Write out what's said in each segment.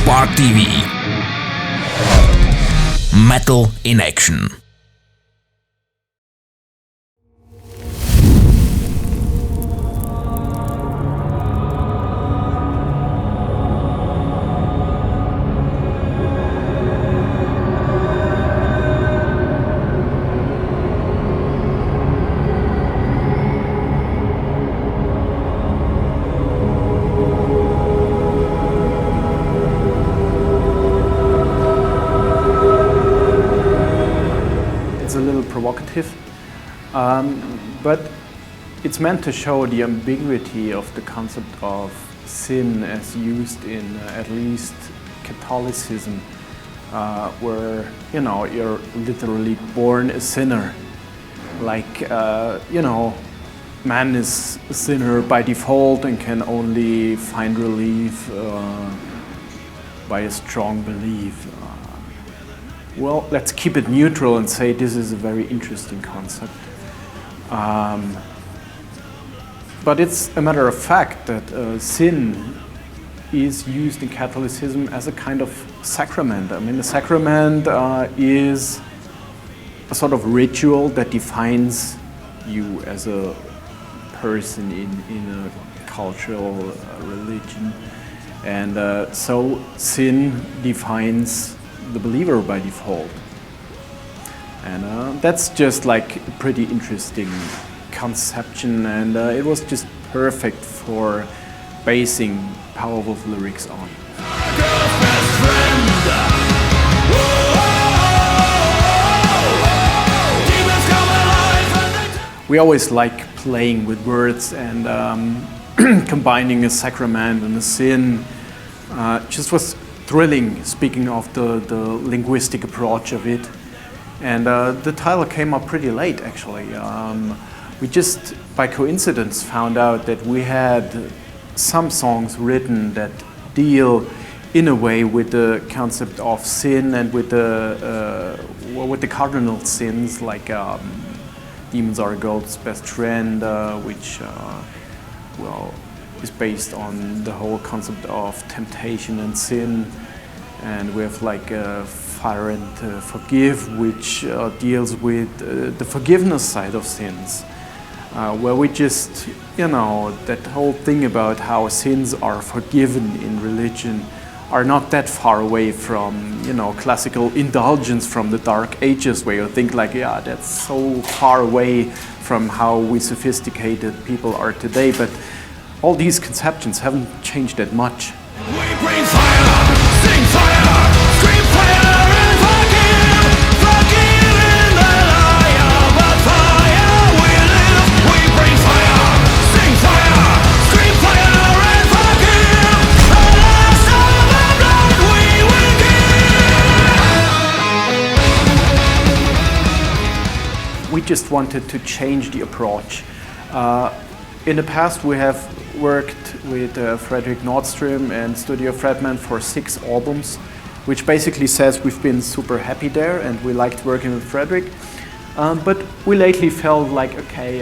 Spark TV. Metal in action. Provocative, but it's meant to show the ambiguity of the concept of sin as used in at least Catholicism, where you're literally born a sinner. Like man is a sinner by default and can only find relief by a strong belief. Well, let's keep it neutral and say this is a very interesting concept. But it's a matter of fact that sin is used in Catholicism as a kind of sacrament. I mean, the sacrament is a sort of ritual that defines you as a person in a cultural religion. And so sin defines the believer by default. And that's just like a pretty interesting conception, and it was just perfect for basing POWERWOLF lyrics on. We always like playing with words and combining a sacrament and a sin. Just was thrilling, speaking of the linguistic approach of it. And the title came up pretty late, actually. We just, by coincidence, found out that we had some songs written that deal in a way with the concept of sin and with the cardinal sins, like demons are God's best friend, which is based on the whole concept of temptation and sin. And we have like Fire and Forgive, which deals with the forgiveness side of sins, where we just, that whole thing about how sins are forgiven in religion are not that far away from, classical indulgence from the Dark Ages, where you think like, yeah, that's so far away from how we sophisticated people are today. But all these conceptions haven't changed that much. We bring fire, sing fire, scream fire and forgive in the liar, but fire we live. We bring fire, sing fire, scream fire and forgive. The last of our blood we will give. We just wanted to change the approach. In the past we have worked with Fredrik Nordström and Studio Fredman for 6 albums, which basically says we've been super happy there and we liked working with Fredrik. But we lately felt like, okay,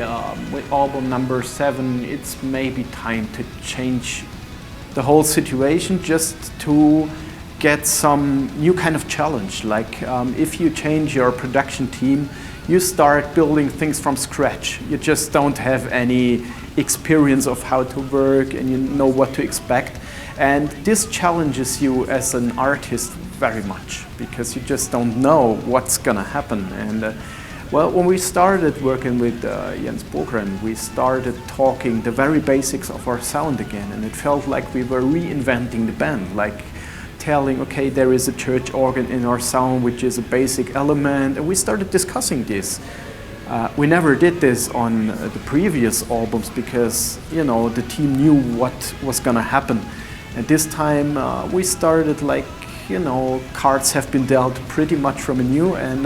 with album number 7, it's maybe time to change the whole situation, just to get some new kind of challenge. Like if you change your production team, you start building things from scratch. You just don't have any experience of how to work and you know what to expect. And this challenges you as an artist very much, because you just don't know what's gonna happen. And well, when we started working with Jens Bogren, we started talking the very basics of our sound again, and it felt like we were reinventing the band, like telling, okay, there is a church organ in our sound, which is a basic element, and we started discussing this. We never did this on the previous albums because, the team knew what was gonna happen. And this time we started like, cards have been dealt pretty much from anew, and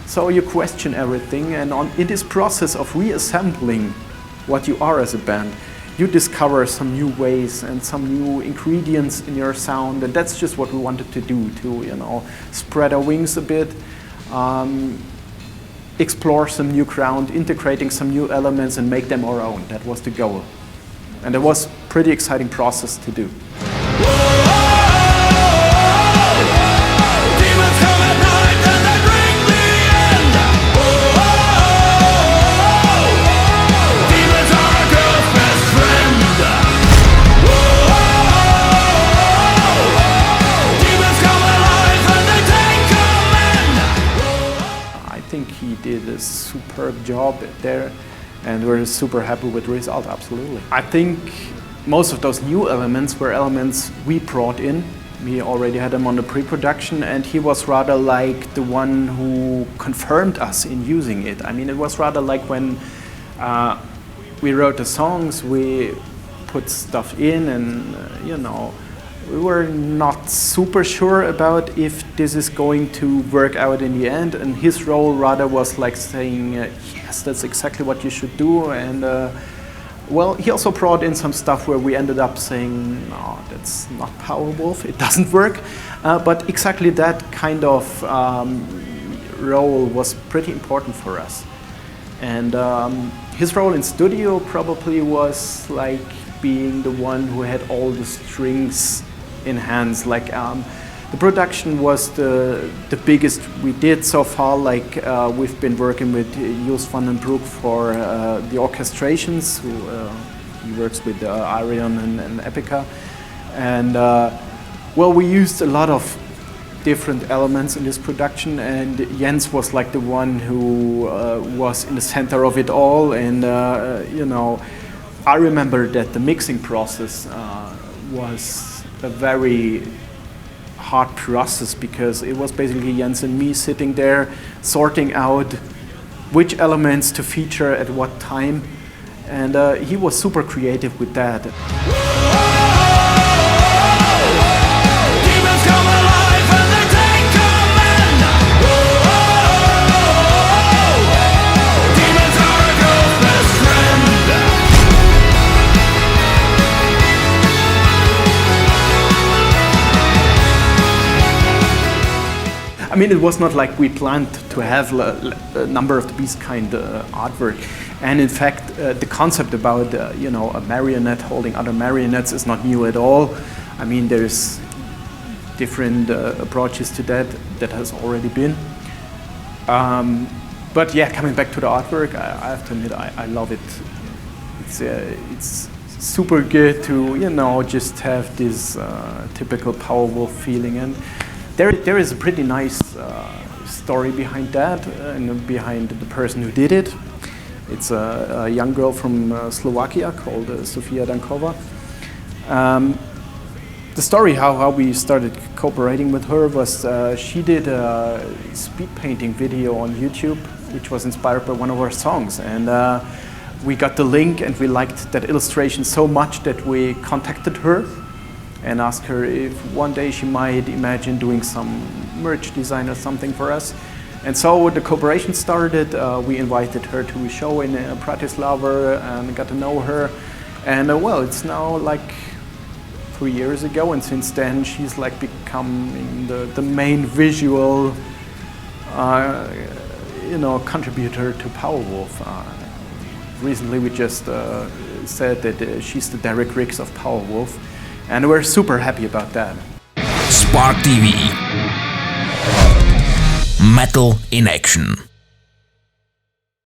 so you question everything, and in this process of reassembling what you are as a band, you discover some new ways and some new ingredients in your sound, and that's just what we wanted to do, to spread our wings a bit, explore some new ground, integrating some new elements and make them our own. That was the goal. And it was a pretty exciting process to do. a superb job there, and we're super happy with the result, absolutely. I think most of those new elements were elements we brought in. We already had him on the pre-production, and he was rather like the one who confirmed us in using it. I mean, it was rather like when we wrote the songs, we put stuff in, and we were not super sure about if this is going to work out in the end, and his role rather was like saying, yes, that's exactly what you should do, and well, he also brought in some stuff where we ended up saying, no, that's not POWERWOLF, it doesn't work. But exactly that kind of role was pretty important for us. And his role in studio probably was like being the one who had all the strings in hands. Like the production was the biggest we did so far. Like we've been working with Jos van den Broek for the orchestrations. He works with Arion and Epica, and well, we used a lot of different elements in this production, and Jens was like the one who was in the center of it all. And I remember that the mixing process was a very hard process, because it was basically Jens and me sitting there sorting out which elements to feature at what time, and he was super creative with that. Demons come alive and they take command. Demons are a girl's best friend. I mean, it was not like we planned to have a number of these kind of artwork. And in fact, the concept about a marionette holding other marionettes is not new at all. I mean, there's different approaches to that has already been. But yeah, coming back to the artwork, I have to admit, I love it. It's super good to just have this typical POWERWOLF feeling, and there is a pretty nice story behind that, and behind the person who did it. It's a young girl from Slovakia called Sofia Dankova. The story how we started cooperating with her was she did a speed painting video on YouTube, which was inspired by one of our songs, and we got the link, and we liked that illustration so much that we contacted her and asked her if one day she might imagine doing some merch design or something for us. And so the cooperation started. We invited her to a show in Bratislava and got to know her. And well, it's now like 3 years ago, and since then she's like becoming the main visual contributor to POWERWOLF. Recently we just said that she's the Derek Riggs of POWERWOLF, and we're super happy about that. Spark TV. Metal in action.